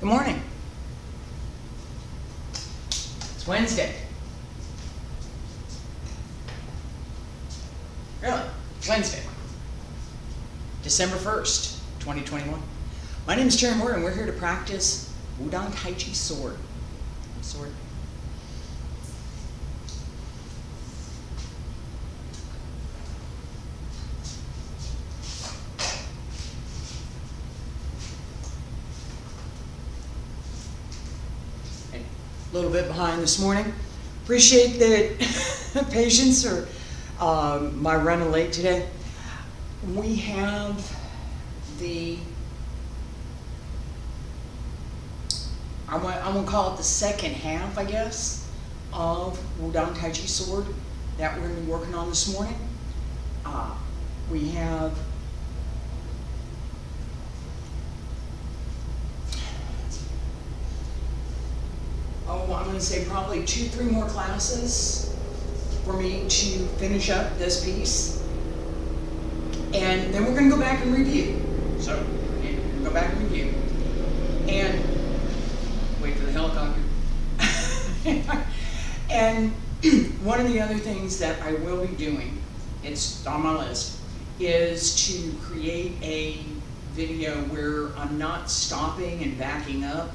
Good morning. It's Wednesday. Really? It's Wednesday. December 1st, 2021. My name is Terry Moore and we're here to practice Wudang Taiji Sword. Sword. A little bit behind this morning. Appreciate the patience or my running late today. We have I'm gonna call it the second half, I guess, of Wudang Taiji Sword that we're gonna be working on this morning. We have I'm going to say probably 2-3 more classes for me to finish up this piece. And then we're going to go back and review. So, we're going to go back and review. And wait for the helicopter. And one of the other things that I will be doing, it's on my list, is to create a video where I'm not stopping and backing up,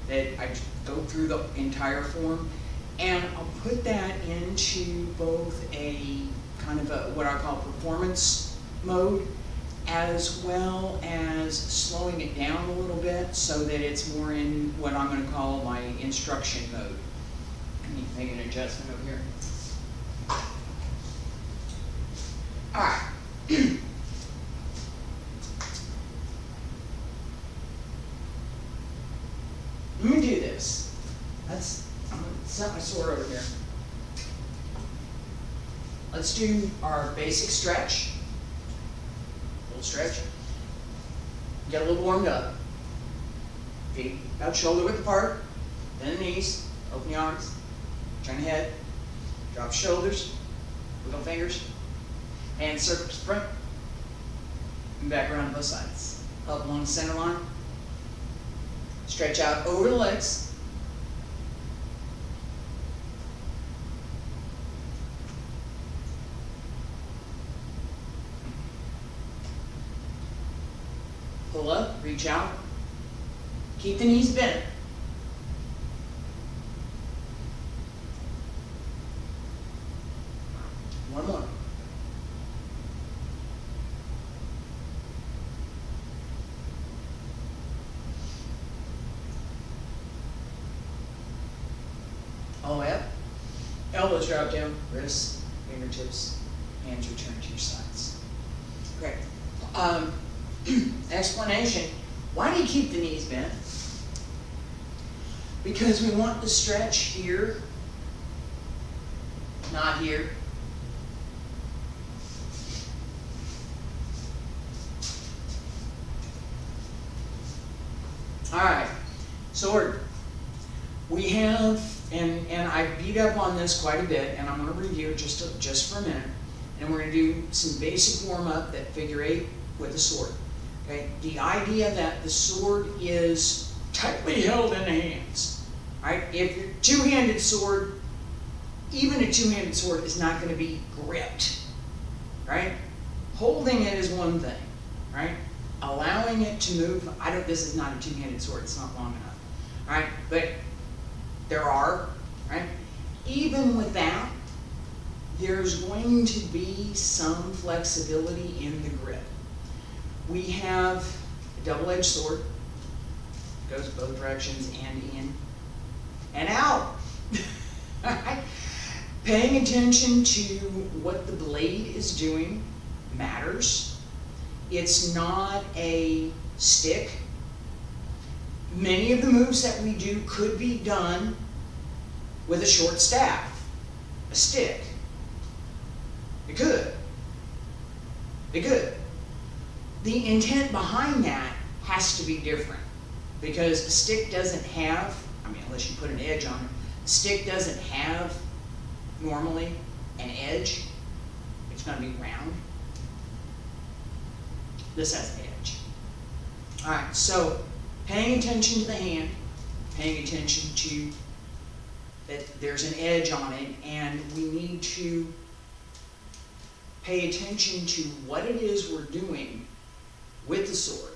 that I go through the entire form, and I'll put that into both a kind of a what I call performance mode, as well as slowing it down a little bit so that it's more in what I'm going to call my instruction mode. I need to make an adjustment over here. All right. Let me do this. I'm going to set my sword over here. Let's do our basic stretch. A little stretch. Get a little warmed up. Feet about shoulder width apart. Bend the knees. Open the arms. Turn the head. Drop shoulders. Wiggle fingers. Hands circle to the front. And back around both sides. Up along the center line. Stretch out over the legs. Pull up, reach out. Keep the knees bent. One more. All the way up. Elbows drop down, wrists, fingertips, hands return to your sides. Great. Explanation. Why do you keep the knees bent? Because we want the stretch here, not here. All right, sword. We have, and I beat up on this quite a bit, and I'm going to review it just for a minute, and we're going to do some basic warm-up that figure 8 with the sword. Okay, the idea that the sword is tightly held in the hands. Right? If you're two-handed sword, even a two-handed sword is not going to be gripped. Right? Holding it is one thing. Right? Allowing it to move. This is not a two-handed sword. It's not long enough. Right? But there are. Right? Even with that, there's going to be some flexibility in the grip. We have a double-edged sword. Goes both directions and in and out. Paying attention to what the blade is doing matters. It's not a stick. Many of the moves that we do could be done with a short staff, a stick. It could. It could. The intent behind that has to be different, because a stick doesn't have, unless you put an edge on it, a stick doesn't have normally an edge. It's going to be round. This has an edge. All right, so paying attention to the hand, paying attention to that there's an edge on it, and we need to pay attention to what it is we're doing with the sword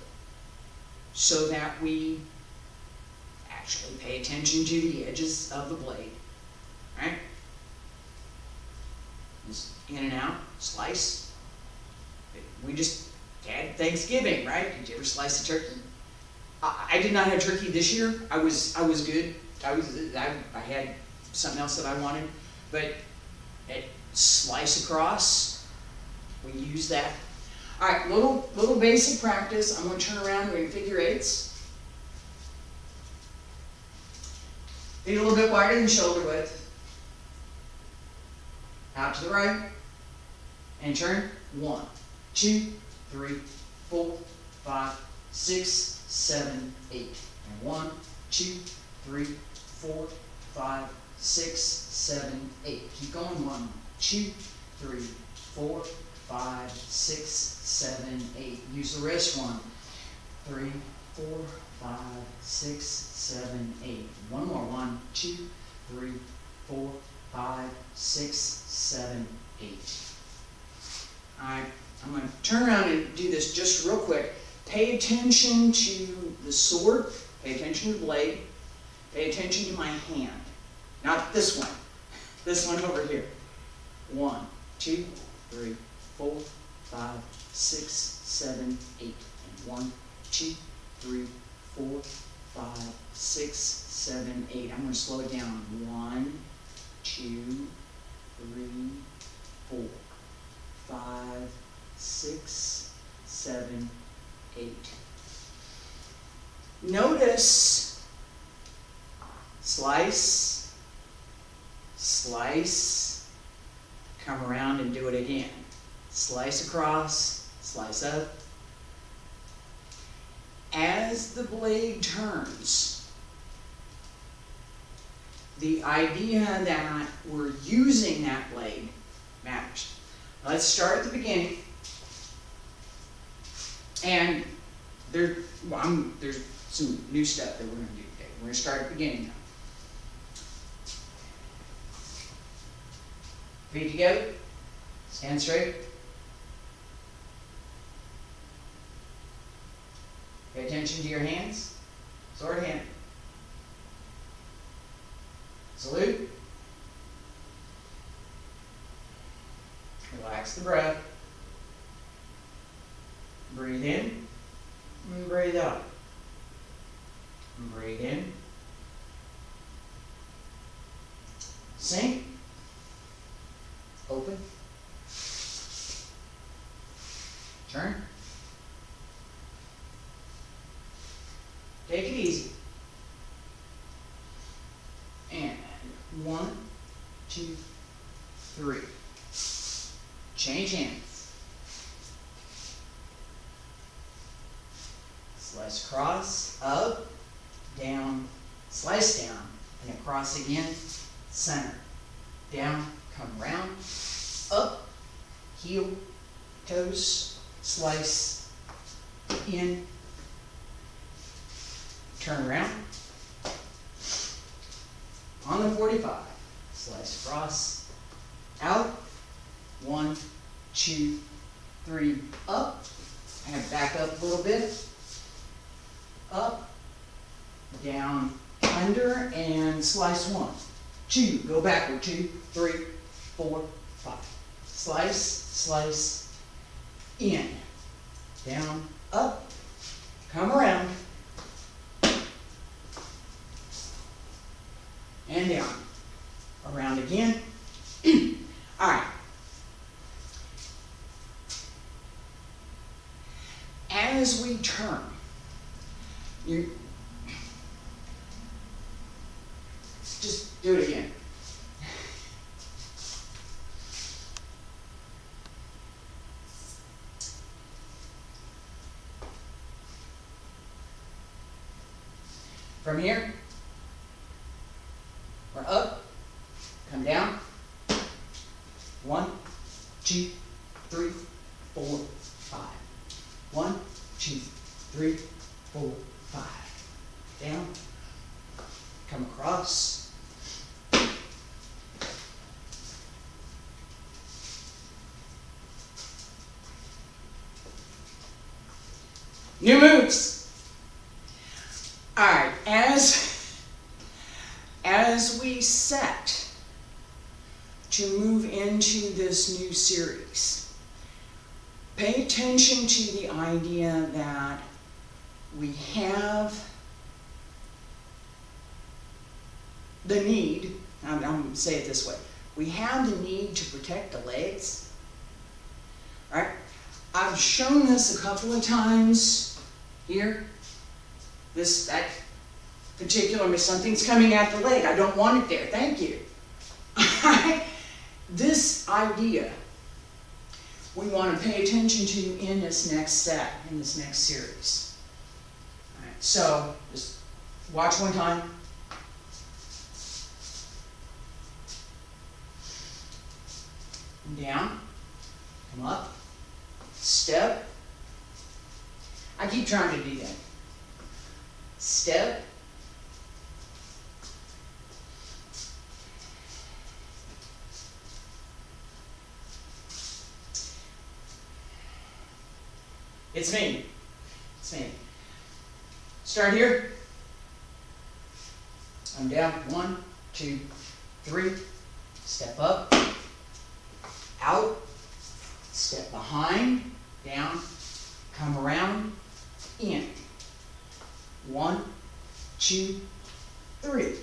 so that we actually pay attention to the edges of the blade, right? Just in and out, slice. We just had Thanksgiving, right? Did you ever slice a turkey? I did not have turkey this year. I was good. I had something else that I wanted, but slice across, we use that. All right, little basic practice. I'm going to turn around, we're in figure eights. Feet a little bit wider than shoulder width. Out to the right, and turn. 1, 2, 3, 4, 5, 6, 7, 8. And 1, 2, 3, 4, 5, 6, 7, 8. Keep going. 1, 2, 3, 4, 5, 6, 7, 8. Use the wrist. 1, 3, 4, 5, 6, 7, 8. One more. 1, 2, 3, 4, 5, 6, 7, 8. Alright, I'm going to turn around and do this just real quick. Pay attention to the sword, pay attention to the blade, pay attention to my hand. Not this one, this one over here. 1, 2, 3, 4, 5, 6, 7, 8. And 1, 2, 3, 4, 5, 6, 7, 8. I'm going to slow it down. 1, 2, 3, 4, 5, 6, 7, 8. Notice, slice, slice, come around and do it again. Slice across, slice up. As the blade turns, the idea that we're using that blade matters. Let's start at the beginning. And there's some new stuff that we're going to do today. We're going to start at the beginning now. Feet together. Stand straight. Pay attention to your hands. Sword hand. Salute. Relax the breath. Breathe in and breathe out. Breathe in. Sink. Open. Turn. Take it easy. And 1, 2, 3. Change hands. Slice across, up, down, slice down, and across again, center. Down, come around, up, heel, toes, slice, in, turn around. On the 45, slice across, out, 1, 2, 3, up, and back up a little bit, up, down, under, and slice 1, 2, go backward, 2, 3, 4, 5, slice, slice, in, down, up, come around, and down, around again. All right. As we turn, just do it again. From here, we're up, come down. 1, 2, 3, 4, 5. 1, 2, 3, 4, 5. down, come across. New moves. All right, as we set to move into this new series, pay attention to the idea that we have the need, I'm going to say it this way, we have the need to protect the legs, right? I've shown this a couple of times here. That particular, something's coming at the leg. I don't want it there. Thank you. This idea we want to pay attention to in this next set, in this next series. All right, so just watch one time. Down, come up, step. I keep trying to do that. Step. It's me. It's me. Start here. I'm down. 1, 2, 3. Step up. Out. Step behind. Down. Come around. In. 1, 2, 3.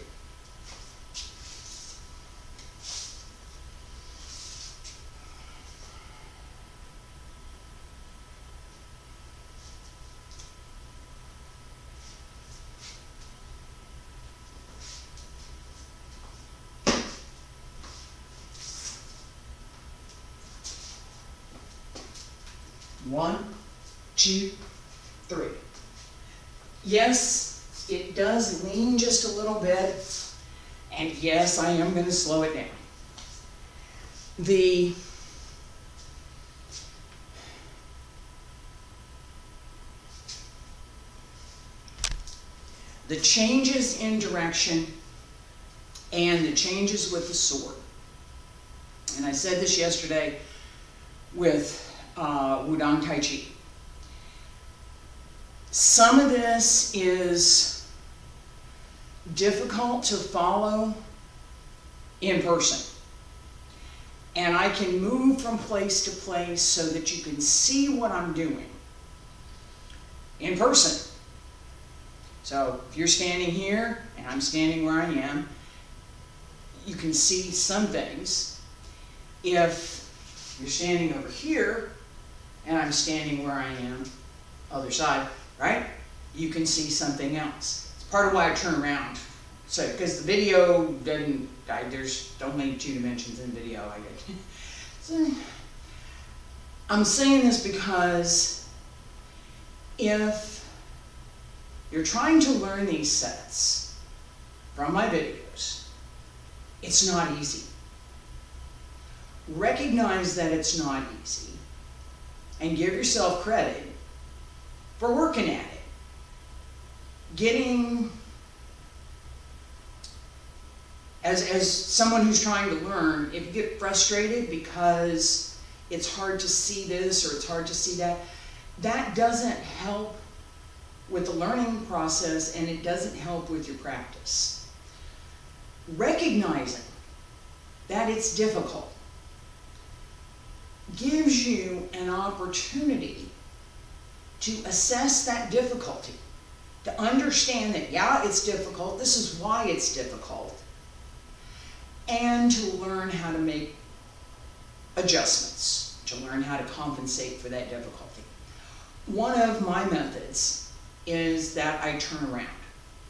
One, 2, 3. Yes, it does lean just a little bit, and yes, I am going to slow it down. The changes in direction and the changes with the sword. And I said this yesterday with Wudang Taiji. Some of this is difficult to follow in person. And I can move from place to place so that you can see what I'm doing in person. So if you're standing here and I'm standing where I am, you can see some things. If you're standing over here and I'm standing where I am, other side, right? You can see something else. It's part of why I turn around. So, because the video doesn't, there's only 2 dimensions in video, I guess. So, I'm saying this because if you're trying to learn these sets from my videos, it's not easy. Recognize that it's not easy and give yourself credit for working at it. Getting, as someone who's trying to learn, if you get frustrated because it's hard to see this or it's hard to see that, that doesn't help with the learning process and it doesn't help with your practice. Recognizing that it's difficult gives you an opportunity to assess that difficulty, to understand that, yeah, it's difficult, this is why it's difficult, and to learn how to make adjustments, to learn how to compensate for that difficulty. One of my methods is that I turn around,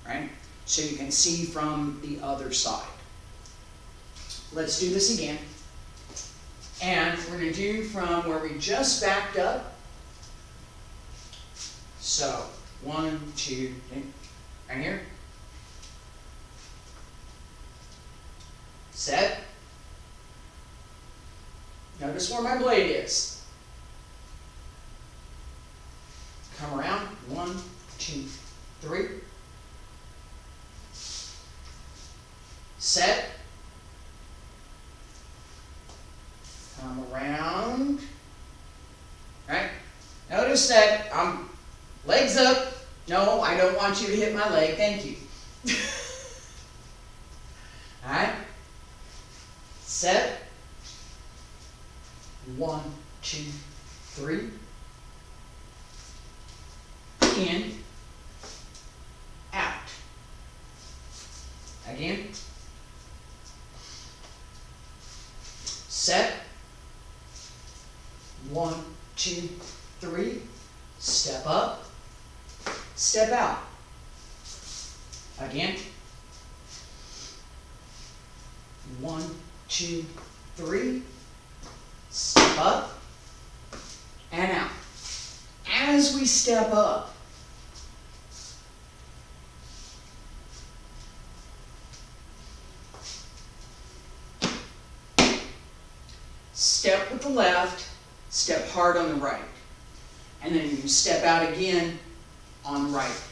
right? So you can see from the other side. Let's do this again. And we're going to do from where we just backed up. So, 1, 2, 3, right here. Set. Notice where my blade is. Come around. 1, 2, 3. set, come around, right? Notice that I'm legs up. No, I don't want you to hit my leg, thank you. All right, set, 1, 2, 3, in, out, again, set, 1, 2, 3, step up, step out, again, 1, 2, 3, step up and out. As we step up, step with the left, step hard on the right. And then you step out again on the right.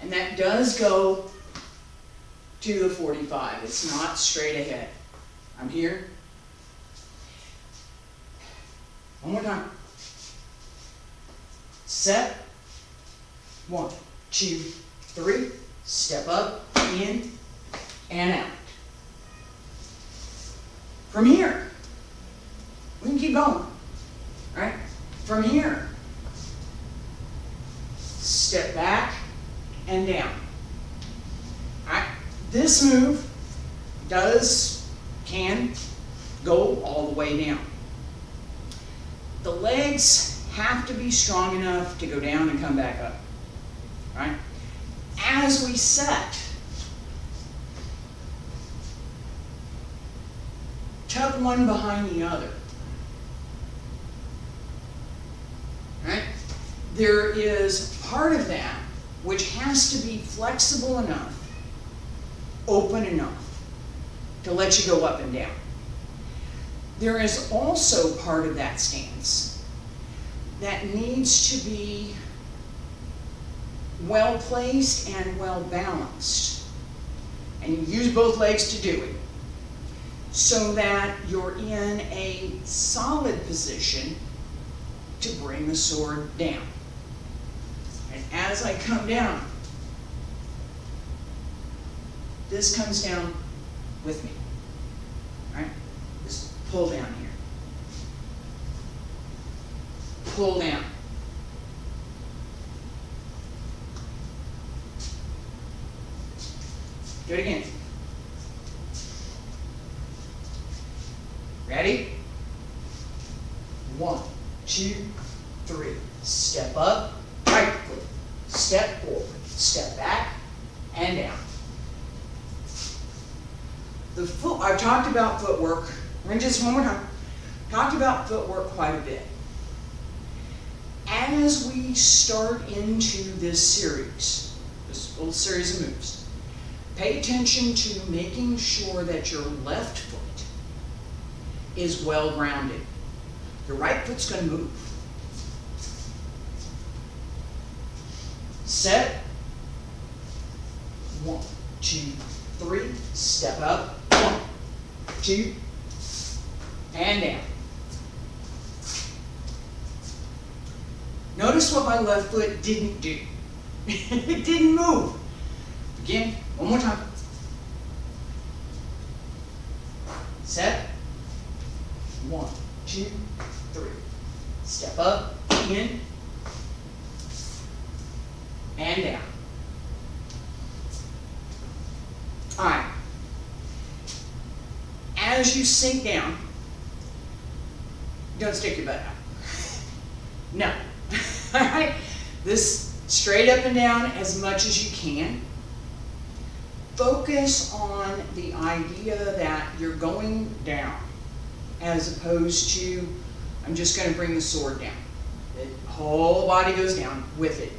And that does go to the 45. It's not straight ahead. I'm here. One more time. Set. 1, 2, 3. Step up, in, and out. From here, we can keep going. Right? From here, step back and down. All right? This move can go all the way down. The legs have to be strong enough to go down and come back up. Right? As we set, tuck one behind the other. Right? There is part of that which has to be flexible enough, open enough to let you go up and down. There is also part of that stance that needs to be well placed and well balanced. And you use both legs to do it so that you're in a solid position to bring the sword down. And as I come down, this comes down with me. Right? Just pull down here. Pull down. Do it again. Ready? 1, 2, 3. Step up, right foot. Step forward. Step back and down. I've talked about footwork. Just one more time. Talked about footwork quite a bit. As we start into this series, this little series of moves, pay attention to making sure that your left foot is well grounded. Your right foot's going to move. Set. 1, 2, 3. Step up. 1, 2, and down. Notice what my left foot didn't do. It didn't move. Again, one more time. Set. 1, 2, 3. Step up, in, and down. All right. As you sink down, don't stick your butt out. No. All right. This straight up and down as much as you can. Focus on the idea that you're going down as opposed to, I'm just going to bring the sword down. The whole body goes down with it.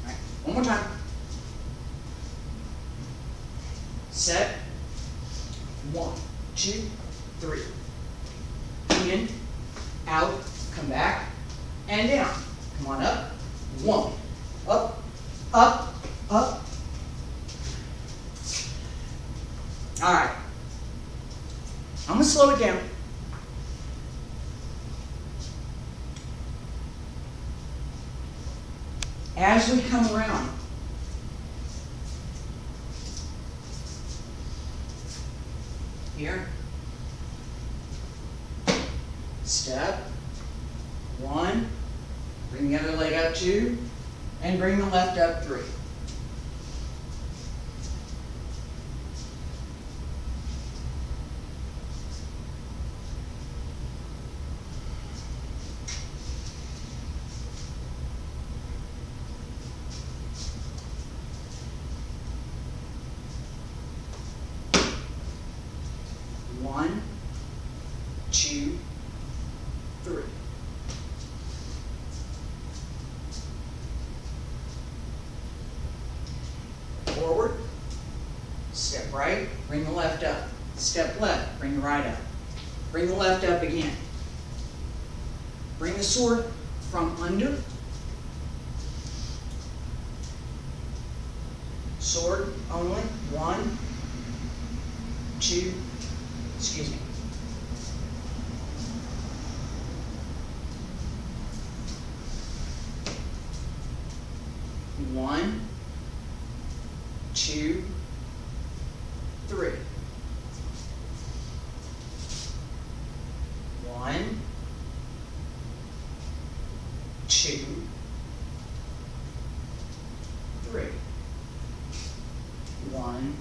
All right. One more time. Set. 1, 2, 3. In, out, come back, and down. Come on up. 1. Up, up, up. All right. gonna slow it down. As we come around, here, step, 1, bring the other leg up 2, and bring the left up 3. One, 2, 3. Forward, step right, bring the left up. Step left, bring the right up. Bring the left up again. Bring the sword from under. Sword only. 1, 2, excuse me. One, 2, 3. 1, 2, 3. 1,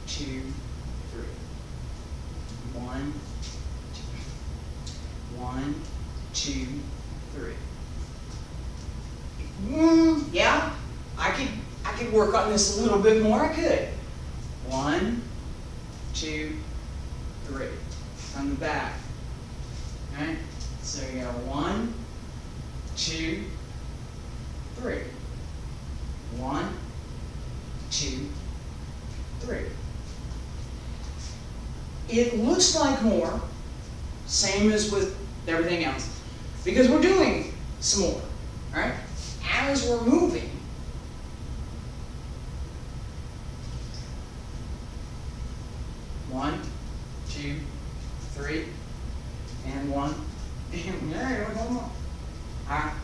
2, 3. 1, 2, 3. Yeah, I could work on this a little bit more. I could. 1, 2, 3. From the back. Okay. So you got 1, 2, 3. 1, 2, 3. It looks like more, same as with everything else, because we're doing some more, right? As we're moving, one, 2, 3, and 1, and there we go, one more. All right.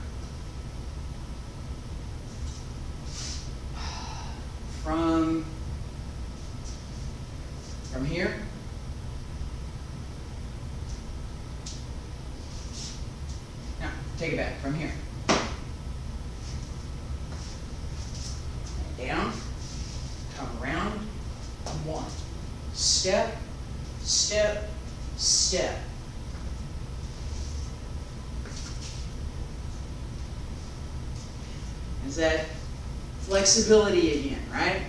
From here, now take it back from here. Down, come around, 1. Step, step, step. Is that flexibility again, right?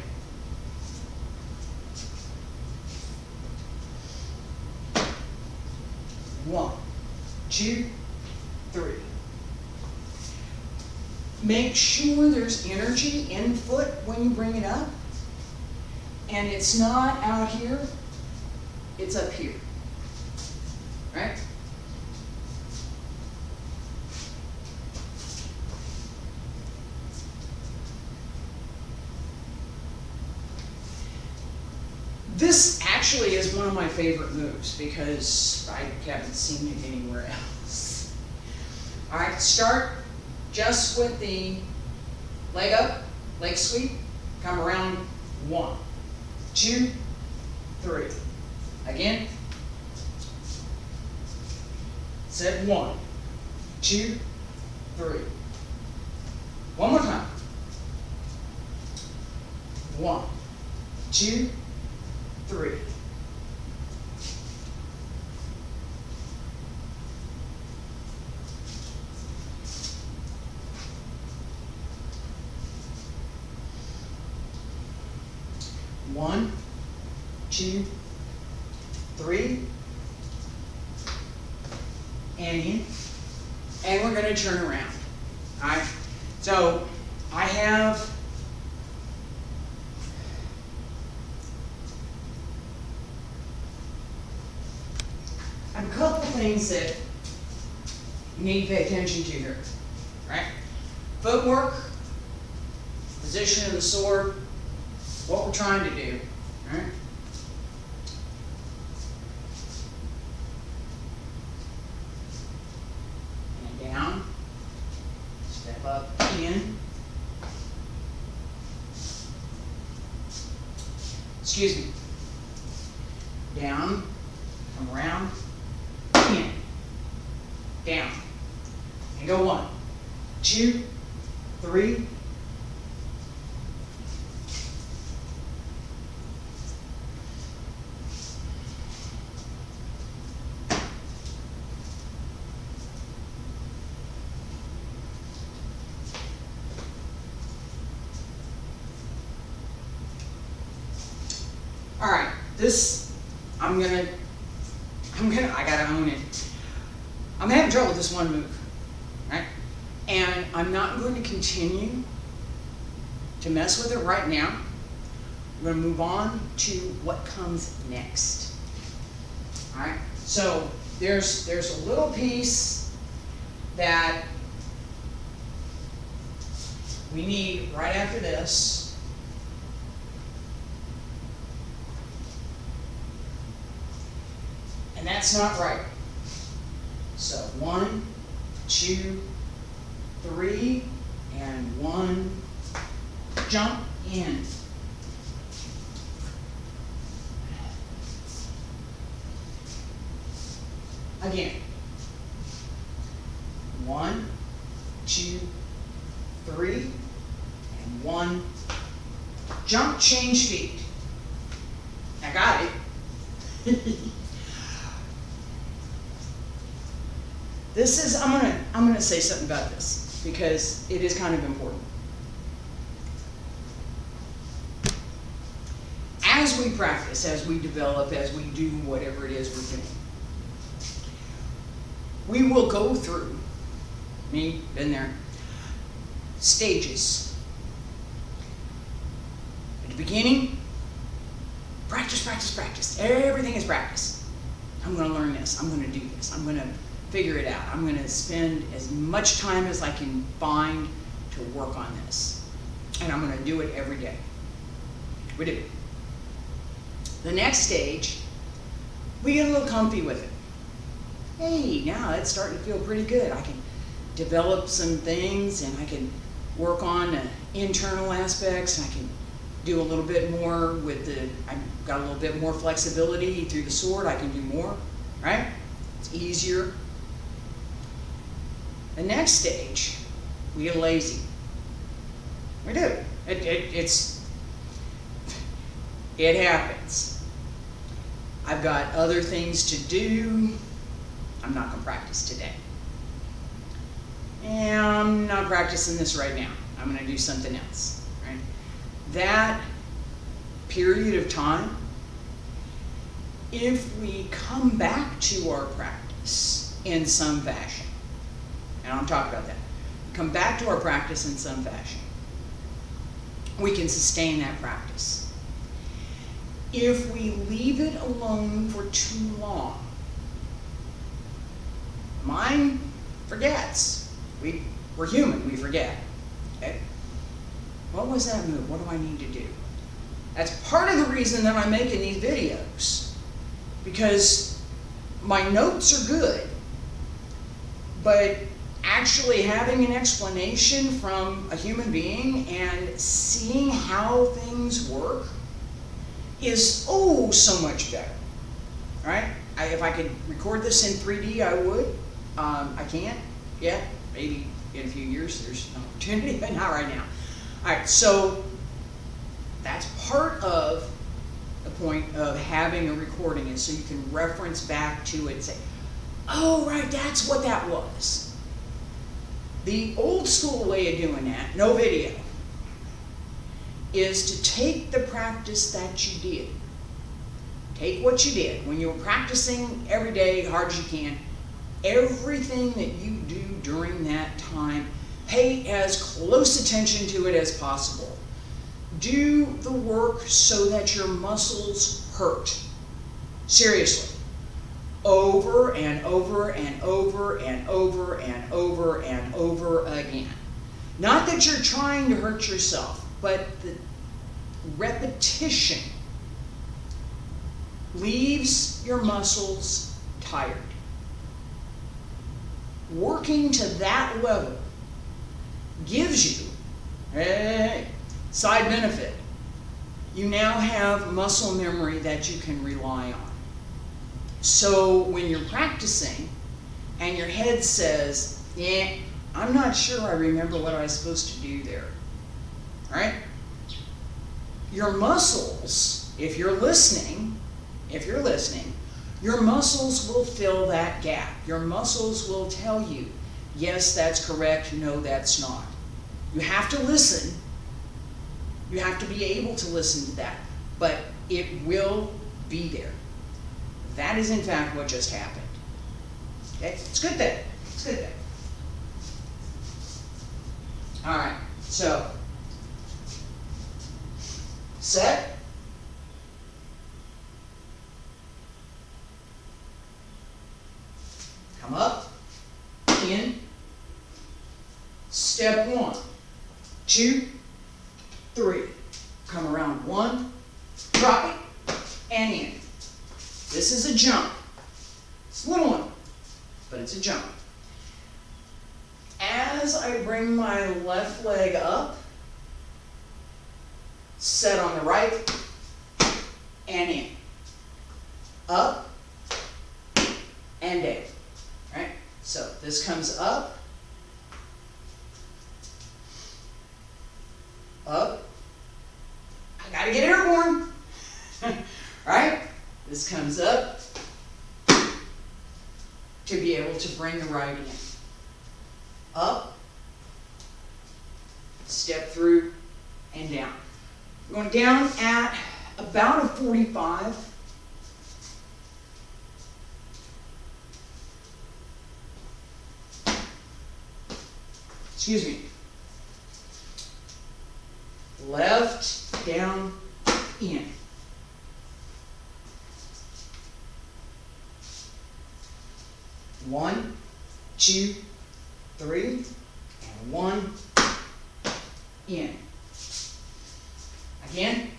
One, 2, 3. Make sure there's energy in foot when you bring it up. And it's not out here, it's up here. Right? This actually is one of my favorite moves because I haven't seen it anywhere else. All right, start just with the leg up, leg sweep, come around 1, 2, 3. Again, set 1, 2, 3. One more time. 1, 2, 3. One, 2, 3, and in, and we're going to turn around. All right. So I have a couple things that you need to pay attention to here, right? Footwork, position of the sword, what we're trying to do, All right? And down, step up, in. Excuse me. Down, come around, in, down. And go 1, 2, 3. All right, this, I gotta own it. I'm having trouble with this one move, right? And I'm not going to continue to mess with it right now. I'm going to move on to what comes next. All right, so there's a little piece that we need right after this. And that's not right. So 1, 2, 3, and 1, jump in. Again. 1, 2, 3, and 1, jump, change feet. I got it. This is, I'm gonna say something about this because it is kind of important. As we practice, as we develop, as we do whatever it is we're doing, we will go through, me, been there, stages. At the beginning, practice, practice, practice. Everything is practice. I'm gonna learn this, I'm gonna do this, I'm gonna figure it out. I'm going to spend as much time as I can find to work on this. And I'm going to do it every day. We do. The next stage, we get a little comfy with it. Hey, now it's starting to feel pretty good. I can develop some things and I can work on the internal aspects and I can do a little bit more with I've got a little bit more flexibility through the sword. I can do more, right? It's easier. The next stage, we get lazy. We do. It happens. I've got other things to do. I'm not going to practice today. And I'm not practicing this right now. I'm going to do something else. Right? That period of time, if we come back to our practice in some fashion, and I'll talk about that. Come back to our practice in some fashion. We can sustain that practice. If we leave it alone for too long, mind forgets. We're human, we forget. Okay? What was that move? What do I need to do? That's part of the reason that I'm making these videos. Because my notes are good, but actually having an explanation from a human being and seeing how things work is oh so much better. All right? If I could record this in 3D, I would. I can't yet. Maybe in a few years there's an opportunity, but not right now. All right, so that's part of the point of having a recording is so you can reference back to it and say, oh, right, that's what that was. The old school way of doing that, no video, is to take the practice that you did. Take what you did when you were practicing every day, hard as you can. Everything that you do during that time, pay as close attention to it as possible. Do the work so that your muscles hurt. Seriously. Over and over and over and over and over and over again. Not that you're trying to hurt yourself, but the repetition leaves your muscles tired. Working to that level gives you a side benefit. You now have muscle memory that you can rely on. So when you're practicing and your head says, yeah, I'm not sure I remember what I was supposed to do there, right? Your muscles, if you're listening, your muscles will fill that gap. Your muscles will tell you, yes, that's correct, no, that's not. You have to listen. You have to be able to listen to that, but it will be there. That is in fact what just happened. Okay, it's a good thing. It's a good thing. All right, so set. Come up, in. Step 1, 2, 3. Come around 1, drop it, and in. This is a jump. It's a little one, but it's a jump. As I bring my left leg up, set on the right, and in. Up, and down. Right? So this comes up, up. I gotta get airborne. Right? This comes up to be able to bring the right in. Up, step through, and down. We're going down at about a 45. Excuse me. Left, down, in. One, 2, 3, and 1, in. Again.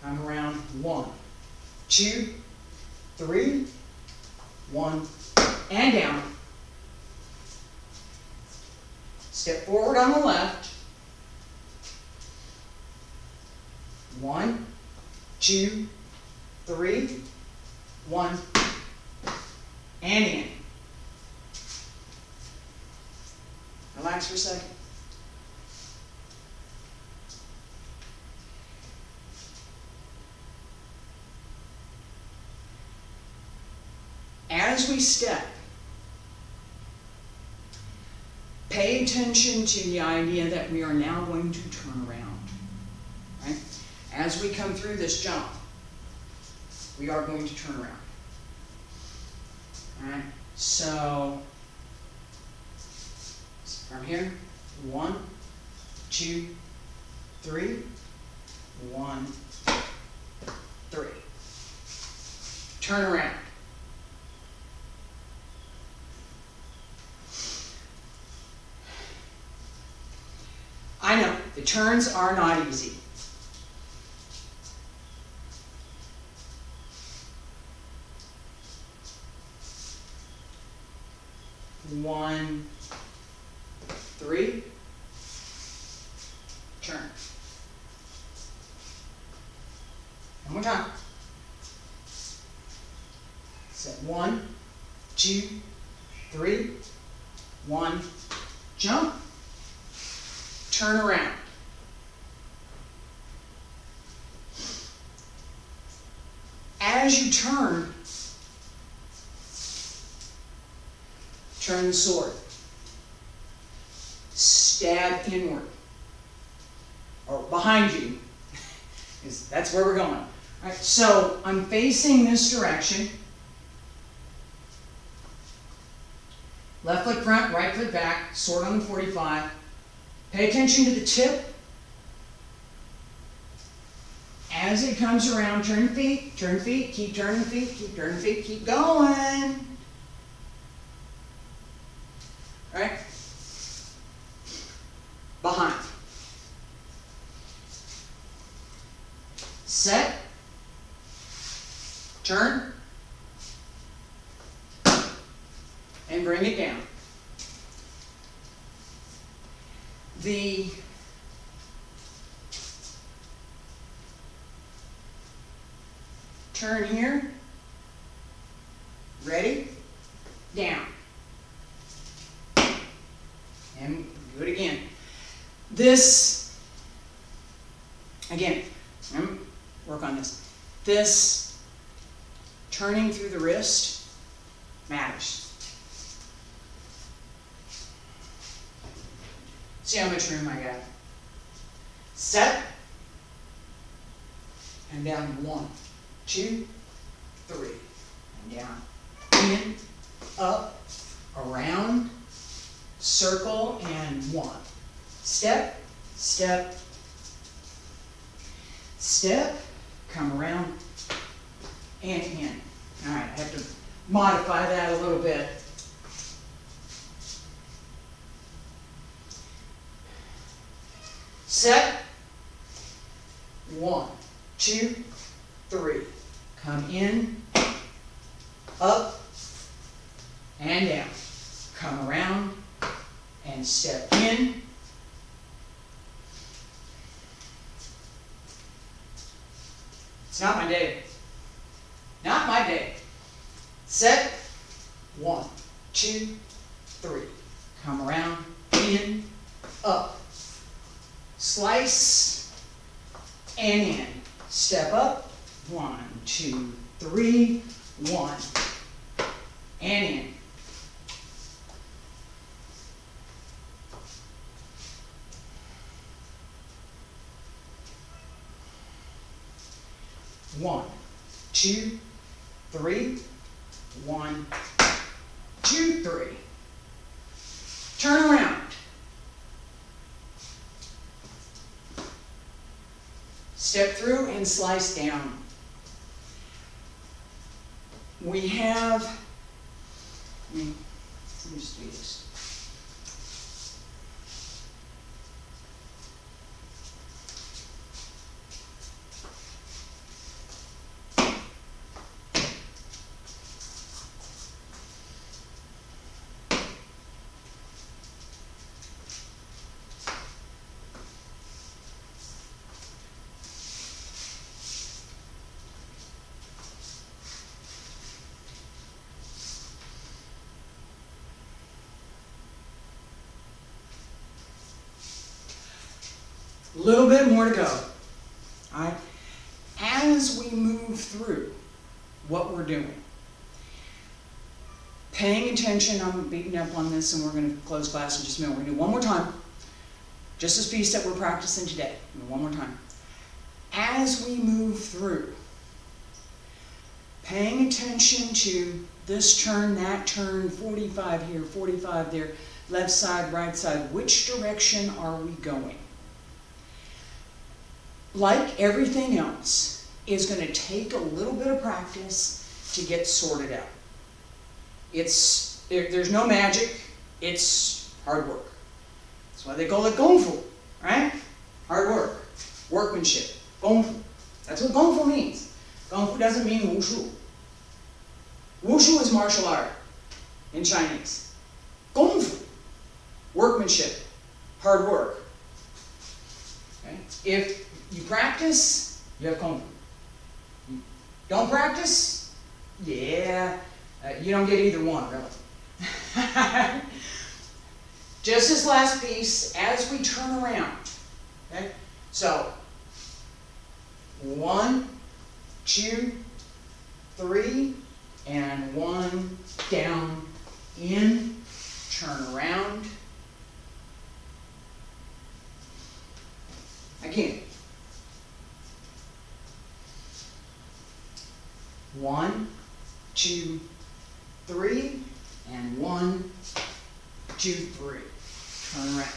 I'm around 1, 2, 3, 1, and down. Step forward on the left. 1, 2, 3, 1, and in. Relax for a second. As we step, pay attention to the idea that we are now going to turn around. Right? As we come through this jump, we are going to turn around. All right? So, from here, 1, 2, 3, 1, 3. Turn around. I know, the turns are not easy. One, 3, turn. One more time. Set 1, 2, 3, 1, jump, turn around. As you turn the sword. Stab inward. Or behind you. That's where we're going. All right, so I'm facing this direction. Left foot front, right foot back, sword on the 45. Pay attention to the tip. As it comes around, turn feet, keep turning feet, keep turning feet, keep going. All right? Behind. Set, Turn. And bring it down. The turn here. Ready? Down. And do it again. This, again, work on this. This turning through the wrist matters. See how much room I got. Set. And down 1, 2, 3. And down. In, up, around, circle, and 1. Step, step, step, come around, and in. All right, I have to modify that a little bit. Set. 1, 2, 3. Come in, up, and down. Come around, and step in. It's not my day. Not my day. Set. 1, 2, 3. Come around, in, up. Slice, and in. Step up. 1, 2, 3. 1. And in. One, 2, 3. 1, 2, 3. Turn around. Step through and slice down. We have, let me just do this. A little bit more to go. All right. As we move through what we're doing, paying attention, I'm beating up on this and we're going to close class in just a minute. We're going to do one more time. Just this piece that we're practicing today. One more time. As we move through, paying attention to this turn, that turn, 45 here, 45 there, left side, right side. Which direction are we going? Like everything else, is going to take a little bit of practice to get sorted out. There's no magic, it's hard work. That's why they call it Gong Fu, right? Hard work, workmanship, Gong Fu. That's what Gong Fu means. Gong Fu doesn't mean Wushu. Wushu is martial art in Chinese. Gong Fu, workmanship, hard work. Okay? If you practice, you have Kung Fu. You don't practice, yeah, you don't get either one, really. Just this last piece, as we turn around, okay? So, 1, 2, 3, and 1, down, in, turn around. Again. 1, 2, 3, and 1, 2, 3. Turn around.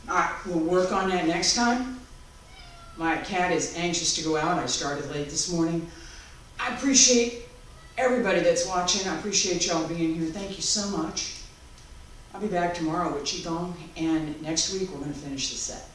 All right, we'll work on that next time. My cat is anxious to go out. I started late this morning. I appreciate everybody that's watching. I appreciate y'all being here. Thank you so much. I'll be back tomorrow with Qigong, and next week we're gonna finish the set.